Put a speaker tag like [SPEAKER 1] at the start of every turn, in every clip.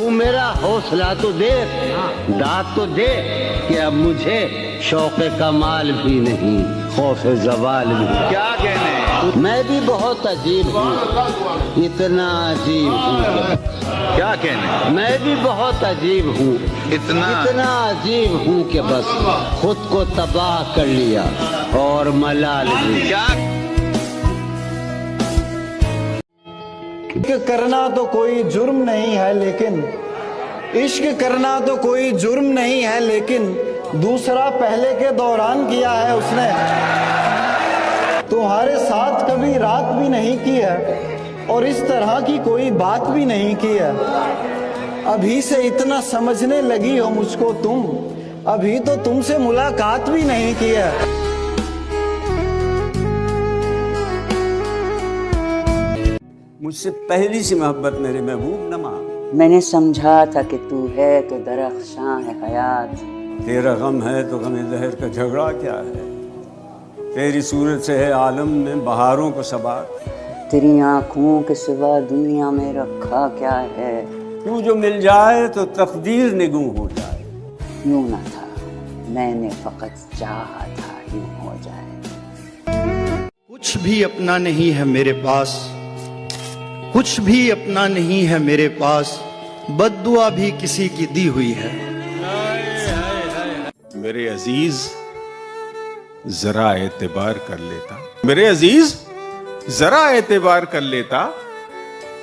[SPEAKER 1] तू मेरा हौसला तो दे, दाद तो दे कि अब मुझे शौक कमाल भी नहीं, खौफ जवाल भी।
[SPEAKER 2] क्या कहने,
[SPEAKER 1] मैं भी बहुत अजीब हूँ, इतना अजीब हूँ।
[SPEAKER 2] क्या कहने,
[SPEAKER 1] मैं भी बहुत अजीब हूँ,
[SPEAKER 2] इतना
[SPEAKER 1] अजीब हूँ कि बस खुद को तबाह कर लिया और मलाल भी।
[SPEAKER 2] क्या
[SPEAKER 3] इश्क करना तो कोई जुर्म नहीं है, लेकिन इश्क करना तो कोई जुर्म नहीं है, लेकिन दूसरा पहले के दौरान किया है उसने। तुम्हारे साथ कभी रात भी नहीं की है और इस तरह की कोई बात भी नहीं की है। अभी से इतना समझने लगी हो मुझको तुम, अभी तो तुमसे मुलाकात भी नहीं की है।
[SPEAKER 4] मुझसे पहली सी मोहब्बत मेरे महबूब नमा।
[SPEAKER 5] मैंने समझा था कि तू है तो दरख्शां है हयात।
[SPEAKER 4] तेरा गम है तो गम ज़हर का झगड़ा क्या है। तेरी सूरत से है आलम में बहारों को सबात।
[SPEAKER 5] तेरी आँखों के सिवा दुनिया में रखा क्या है।
[SPEAKER 4] यूँ जो मिल जाए तो तकदीर निगूं हो जाए।
[SPEAKER 5] यूँ ना था, मैंने फकत चाहा था यूँ हो जाए।
[SPEAKER 3] कुछ भी अपना नहीं है मेरे पास, कुछ भी अपना नहीं है मेरे पास, बद्दुआ भी किसी की दी हुई है।
[SPEAKER 6] मेरे अजीज जरा एतबार कर लेता, मेरे अजीज जरा एतबार कर लेता।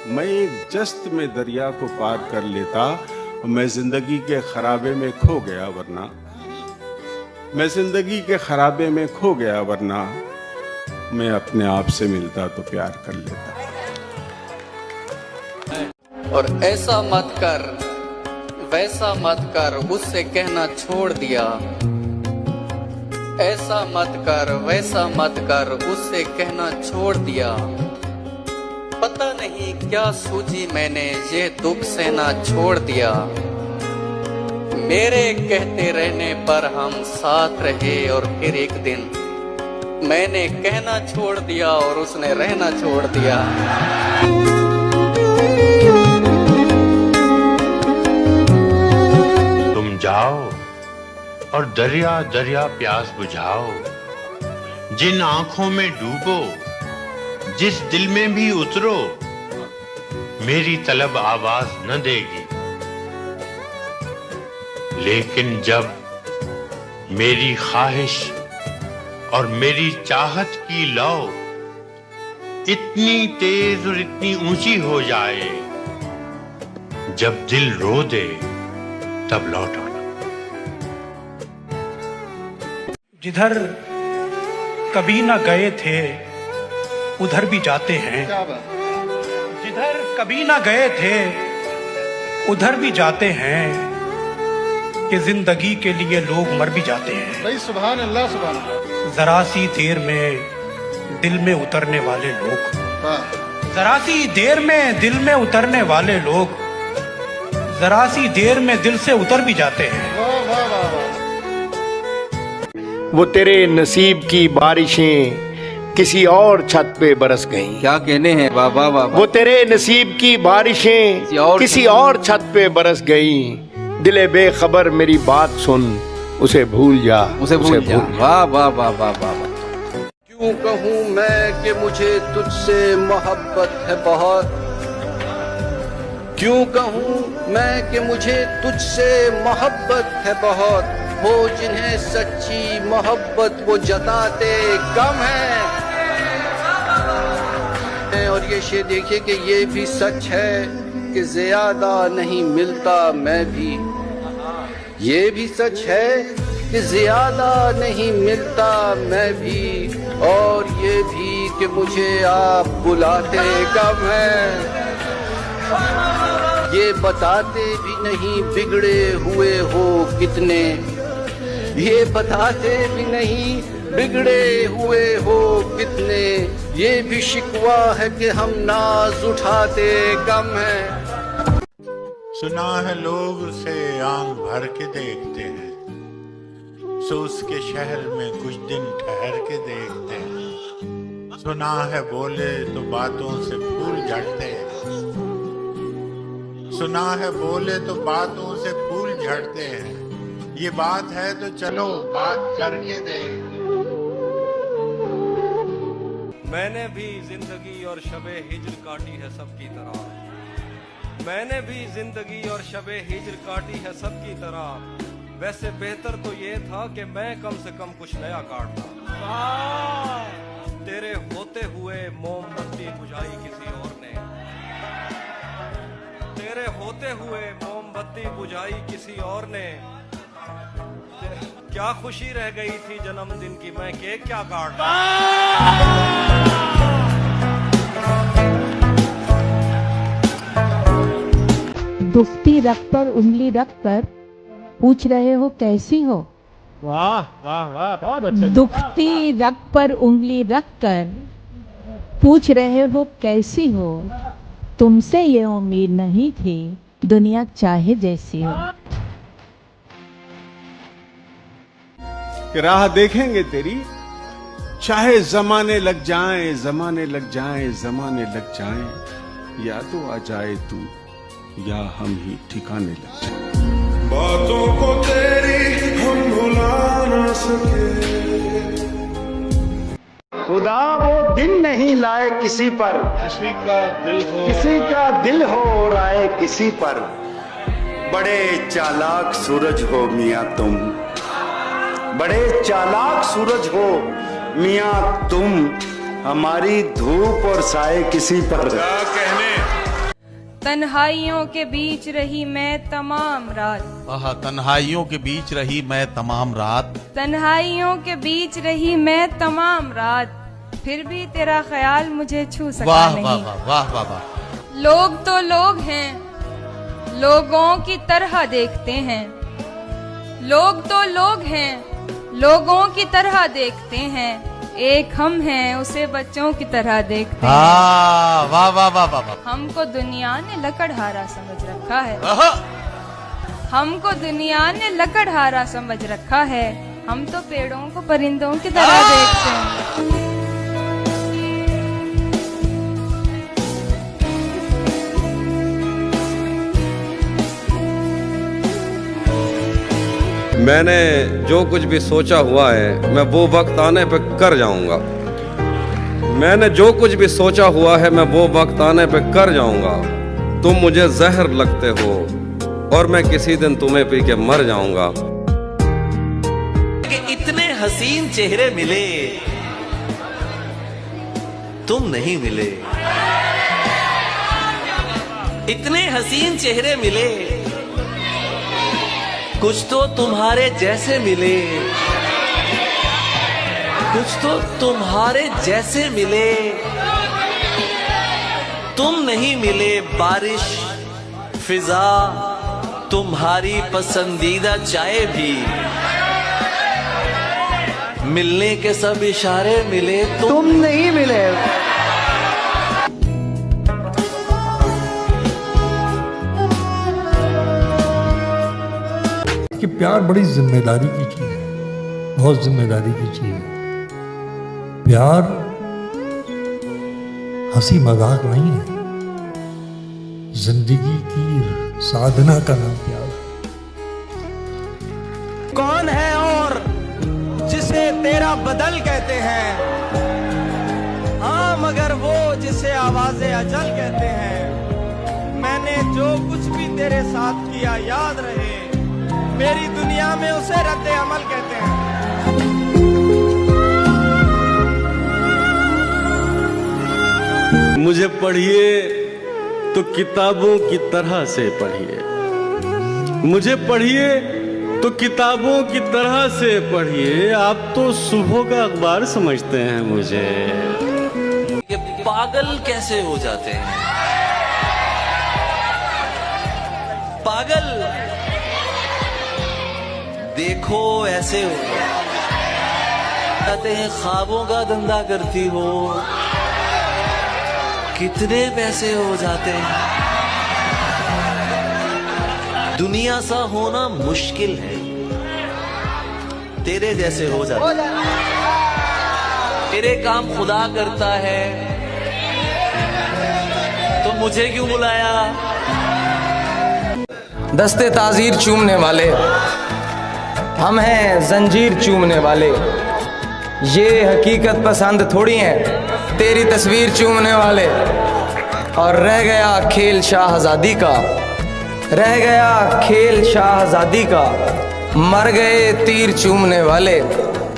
[SPEAKER 6] मैं एक जस्त में दरिया को पार कर लेता। मैं जिंदगी के खराबे में खो गया वरना, मैं जिंदगी के खराबे में खो गया वरना, मैं अपने आप से मिलता तो प्यार कर लेता।
[SPEAKER 7] और ऐसा मत कर वैसा मत कर उससे कहना छोड़ दिया। ऐसा मत कर वैसा मत कर उससे कहना छोड़ दिया। पता नहीं क्या सूझी मैंने ये दुख सहना छोड़ दिया। मेरे कहते रहने पर हम साथ रहे और फिर एक दिन मैंने कहना छोड़ दिया और उसने रहना छोड़ दिया।
[SPEAKER 8] जाओ और दरिया दरिया प्यास बुझाओ। जिन आंखों में डूबो, जिस दिल में भी उतरो, मेरी तलब आवाज न देगी। लेकिन जब मेरी ख्वाहिश और मेरी चाहत की लौ इतनी तेज और इतनी ऊंची हो जाए, जब दिल रो दे तब लौट आना।
[SPEAKER 9] जिधर कभी ना गए थे उधर भी जाते हैं। जिधर कभी ना गए थे उधर भी जाते हैं, कि जिंदगी के लिए लोग मर भी जाते हैं।
[SPEAKER 3] भाई सुभान अल्लाह, सुभान अल्लाह।
[SPEAKER 9] जरा सी देर में दिल में उतरने वाले लोग, जरा सी देर में दिल में उतरने वाले लोग, जरा सी देर में दिल से उतर भी जाते हैं।
[SPEAKER 10] वो तेरे नसीब की बारिशें किसी और छत पे बरस गईं।
[SPEAKER 7] क्या कहने हैं बाबा बाबा।
[SPEAKER 10] वो तेरे नसीब की बारिशें किसी और छत पे बरस गईं। दिले बेखबर मेरी बात सुन, उसे भूल जा,
[SPEAKER 7] उसे भूल जा। वाह वाह वाह वाह वाह।
[SPEAKER 1] क्यों कहूँ मैं कि मुझे तुझसे मोहब्बत है बहुत। क्यों कहूँ मैं कि मुझे तुझसे मोहब्बत है बहुत। हो जिन्हें सच्ची मोहब्बत वो जताते कम है। और ये शेर देखिए कि ये भी सच है कि ज्यादा नहीं मिलता मैं भी। ये भी सच है कि ज्यादा नहीं मिलता मैं भी। और ये भी कि मुझे आप बुलाते कम है। ये बताते भी नहीं बिगड़े हुए हो कितने। ये बताते भी नहीं बिगड़े हुए हो कितने। ये भी शिकवा है कि हम नाज उठाते कम है।
[SPEAKER 8] सुना है लोग उसे आंख भर के देखते हैं, सो उसके शहर में कुछ दिन ठहर के देखते हैं। सुना है बोले तो बातों से फूल झड़ते हैं,
[SPEAKER 11] सुना है बोले तो बातों से फूल झड़ते हैं, ये बात है तो चलो बात करके दे।
[SPEAKER 12] मैंने भी जिंदगी और शबे हिज्र काटी है सबकी तरह, मैंने भी जिंदगी और शबे हिज्र काटी है सबकी तरह। वैसे बेहतर तो ये था कि मैं कम से कम कुछ नया काटता। तेरे होते हुए मोमबत्ती बुझाई किसी और ने, तेरे होते हुए मोमबत्ती बुझाई किसी और ने। क्या खुशी रह गई थी जन्मदिन की, मैं केक क्या काटता।
[SPEAKER 13] दुखती रख पर उंगली रख कर पूछ रहे हो कैसी हो।
[SPEAKER 14] वाह वाह वाह, बहुत अच्छा।
[SPEAKER 13] दुखती रख पर उंगली रख कर पूछ रहे हो कैसी हो, तुमसे ये उम्मीद नहीं थी दुनिया चाहे जैसी हो।
[SPEAKER 6] कि राह देखेंगे तेरी, चाहे जमाने लग जाएं, जमाने लग जाएं, जमाने लग जाएं, या तो आ जाए तू या हम ही ठिकाने लग जाएं।
[SPEAKER 15] बातों को तेरी हम भुला ना सके।
[SPEAKER 3] खुदा वो दिन नहीं लाए किसी पर,
[SPEAKER 15] किसी का दिल हो,
[SPEAKER 3] किसी का दिल हो और आए किसी पर।
[SPEAKER 16] बड़े चालाक सूरज हो मियां तुम, बड़े चालाक सूरज हो मियां तुम, हमारी धूप और साए किसी पर।
[SPEAKER 15] क्या कहने।
[SPEAKER 17] तन्हाइयों के बीच रही मैं तमाम रात।
[SPEAKER 18] आहा, तन्हाइयों के बीच रही मैं तमाम रात।
[SPEAKER 17] तन्हाइयों के बीच रही मैं तमाम रात, फिर भी तेरा ख्याल मुझे छू सका
[SPEAKER 18] वाह,
[SPEAKER 17] नहीं।
[SPEAKER 18] वाह वाह वाह वाह वाह।
[SPEAKER 17] लोग तो लोग हैं, लोगों की तरह देखते हैं। लोग तो लोग हैं, लोगों की तरह देखते हैं। एक हम हैं, उसे बच्चों की तरह देखते हैं।
[SPEAKER 18] वाह वाह वाह वाह।
[SPEAKER 17] हमको दुनिया ने लकड़हारा समझ रखा है, हमको दुनिया ने लकड़हारा समझ रखा है। हम तो पेड़ों को परिंदों की तरह देखते हैं।
[SPEAKER 19] मैंने जो कुछ भी सोचा हुआ है मैं वो वक्त आने पे कर जाऊंगा। मैंने जो कुछ भी सोचा हुआ है मैं वो वक्त आने पे कर जाऊंगा। तुम मुझे जहर लगते हो और मैं किसी दिन तुम्हें पी के मर जाऊंगा।
[SPEAKER 20] कि इतने हसीन चेहरे मिले, तुम नहीं मिले। इतने हसीन चेहरे मिले, कुछ तो तुम्हारे जैसे मिले, कुछ तो तुम्हारे जैसे मिले। तुम नहीं मिले। बारिश, फिजा, तुम्हारी पसंदीदा चाय भी, मिलने के सब इशारे मिले, तुम नहीं मिले।
[SPEAKER 21] कि प्यार बड़ी जिम्मेदारी की चीज है, बहुत जिम्मेदारी की चीज है। प्यार हंसी मजाक नहीं है, जिंदगी की साधना का नाम प्यार है।
[SPEAKER 22] कौन है और जिसे तेरा बदल कहते हैं, हाँ मगर वो जिसे आवाज़े अजल कहते हैं। मैंने जो कुछ भी तेरे साथ किया याद रहे, मेरी दुनिया में उसे रद्द अमल कहते हैं।
[SPEAKER 19] मुझे पढ़िए तो किताबों की तरह से पढ़िए, मुझे पढ़िए तो किताबों की तरह से पढ़िए। आप तो सुबह का अखबार समझते हैं मुझे।
[SPEAKER 20] ये पागल कैसे हो जाते हैं? पागल देखो ऐसे हो कहते हैं, ख्वाबों का धंधा करती हो, कितने पैसे हो जाते हैं। दुनिया सा होना मुश्किल है, तेरे जैसे हो जाते हैं। तेरे काम खुदा करता है तो मुझे क्यों बुलाया?
[SPEAKER 22] दस्ते ताजीर चूमने वाले, हम हैं जंजीर चूमने वाले। ये हकीकत पसंद थोड़ी हैं तेरी तस्वीर चूमने वाले। और रह गया खेल शाहजादी का, रह गया खेल शाहजादी का, मर गए तीर चूमने वाले।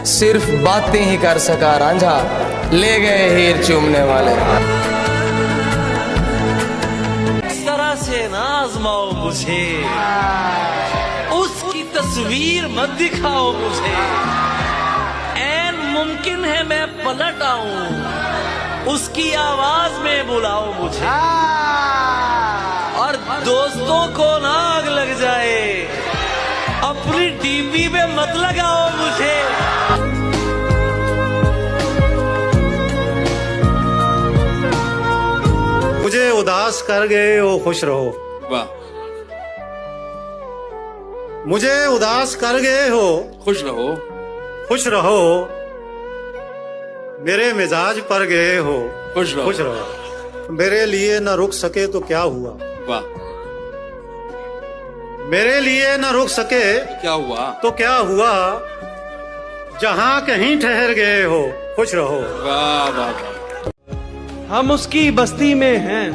[SPEAKER 22] सिर्फ बातें ही कर सका रांझा, ले गए हीर चूमने वाले।
[SPEAKER 20] इस तरह से ना आजमाओ मुझे, उसकी तस्वीर मत दिखाओ मुझे। ऐन मुमकिन है मैं पलट आऊं, उसकी आवाज में बुलाओ मुझे। और दोस्तों को ना आग लग जाए, अपनी डीपी पे मत लगाओ मुझे।
[SPEAKER 2] मुझे उदास कर गए हो, खुश रहो।
[SPEAKER 19] वाह।
[SPEAKER 2] मुझे उदास कर गए हो,
[SPEAKER 19] खुश रहो।
[SPEAKER 2] खुश रहो। मेरे मिजाज पर गए हो,
[SPEAKER 19] खुश रहो।
[SPEAKER 2] खुश रहो। मेरे लिए न रुक सके तो क्या हुआ।
[SPEAKER 19] वाह।
[SPEAKER 2] मेरे लिए न रुक सके
[SPEAKER 19] क्या हुआ,
[SPEAKER 2] तो क्या हुआ। जहां कहीं ठहर गए हो, खुश रहो।
[SPEAKER 19] वाह वाह।
[SPEAKER 22] हम उसकी बस्ती में हैं,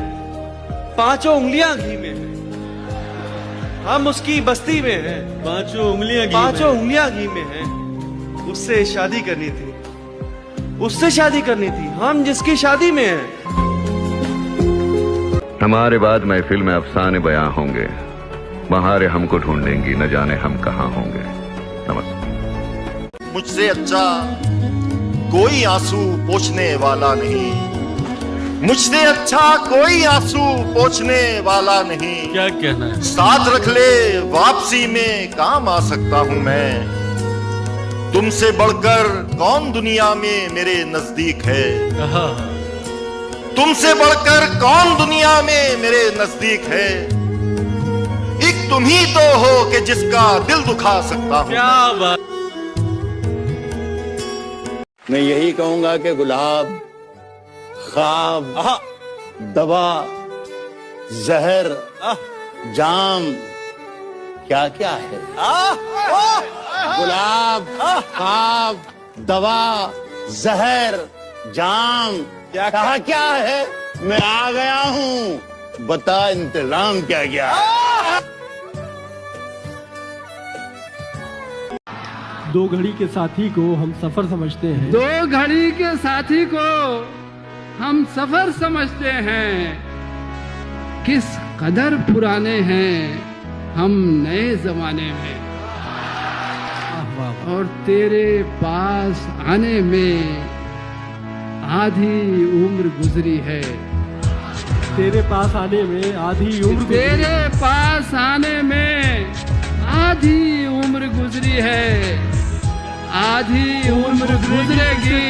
[SPEAKER 22] पांचों उंगलियां घी में हैं। हम उसकी बस्ती में हैं, पांचों उंगलियां घी में हैं। उससे शादी करनी थी, उससे शादी करनी थी, हम जिसकी शादी में हैं।
[SPEAKER 4] हमारे बाद महफिल में अफसाने बयां होंगे, बहारें हमको ढूंढेंगी, न जाने हम कहाँ होंगे। नमस्ते।
[SPEAKER 23] मुझसे अच्छा कोई आंसू पोंछने वाला नहीं, मुझसे अच्छा कोई आंसू पोंछने वाला नहीं।
[SPEAKER 24] क्या कहना है।
[SPEAKER 23] साथ रख ले वापसी में काम आ सकता हूं मैं। तुमसे बढ़कर कौन दुनिया में मेरे नजदीक है। तुमसे बढ़कर कौन दुनिया में मेरे नजदीक है। एक तुम ही तो हो कि जिसका दिल दुखा सकता हूं।
[SPEAKER 24] क्या बात।
[SPEAKER 25] मैं यही कहूंगा कि गुलाब, ख्वाब, दवा, जहर, जाम क्या क्या है। गुलाब, ख्वाब, दवा, जहर, जाम कहा क्या है। मैं आ गया हूँ, बता इंतजाम क्या क्या है।
[SPEAKER 26] दो घड़ी के साथी को हम सफर समझते हैं।
[SPEAKER 27] दो घड़ी के साथी को हम सफर समझते हैं। किस कदर पुराने हैं हम नए जमाने में। और तेरे पास आने में आधी उम्र गुजरी है।
[SPEAKER 26] तेरे पास आने में आधी उम्र,
[SPEAKER 27] तेरे पास आने में आधी उम्र गुजरी है। आधी उम्र गुजरेगी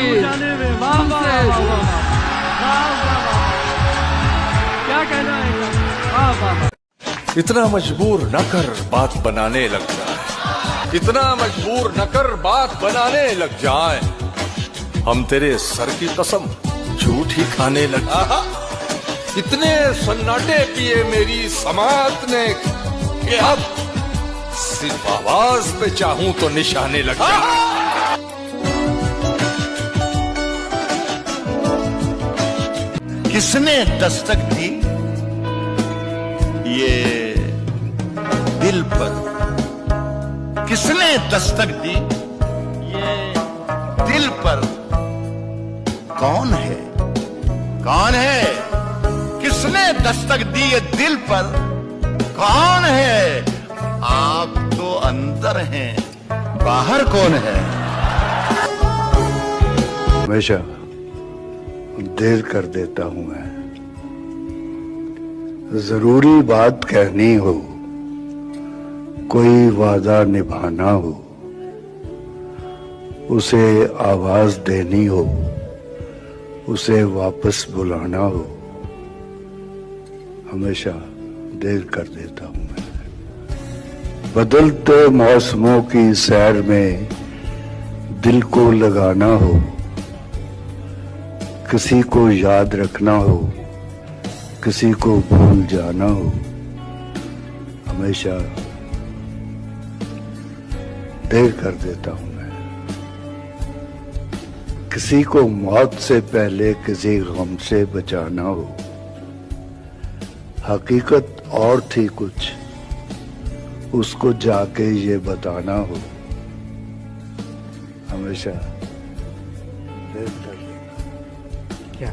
[SPEAKER 26] क्या कहना है।
[SPEAKER 28] इतना मजबूर न कर बात बनाने लग जाए, इतना मजबूर न कर बात बनाने लग जाए। हम तेरे सर की कसम झूठ ही खाने लग जाए। इतने सन्नाटे किए मेरी समात ने कि अब सिर्फ आवाज पे चाहूं तो निशाने लग जाए।
[SPEAKER 23] किसने दस्तक दी ये दिल पर। किसने दस्तक दी ये दिल पर। कौन है, कौन है। किसने दस्तक दी ये दिल पर। कौन है। आप तो अंदर हैं, बाहर कौन है।
[SPEAKER 29] हमेशा देर कर देता हूं मैं। जरूरी बात कहनी हो, कोई वादा निभाना हो, उसे आवाज देनी हो, उसे वापस बुलाना हो, हमेशा देर कर देता हूं मैं। बदलते मौसमों की सैर में दिल को लगाना हो, किसी को याद रखना हो, किसी को भूल जाना हो, हमेशा देर कर देता हूं मैं। किसी को मौत से पहले किसी गम से बचाना हो, हकीकत और थी कुछ, उसको जाके ये बताना हो, हमेशा देर कर देता।
[SPEAKER 1] क्या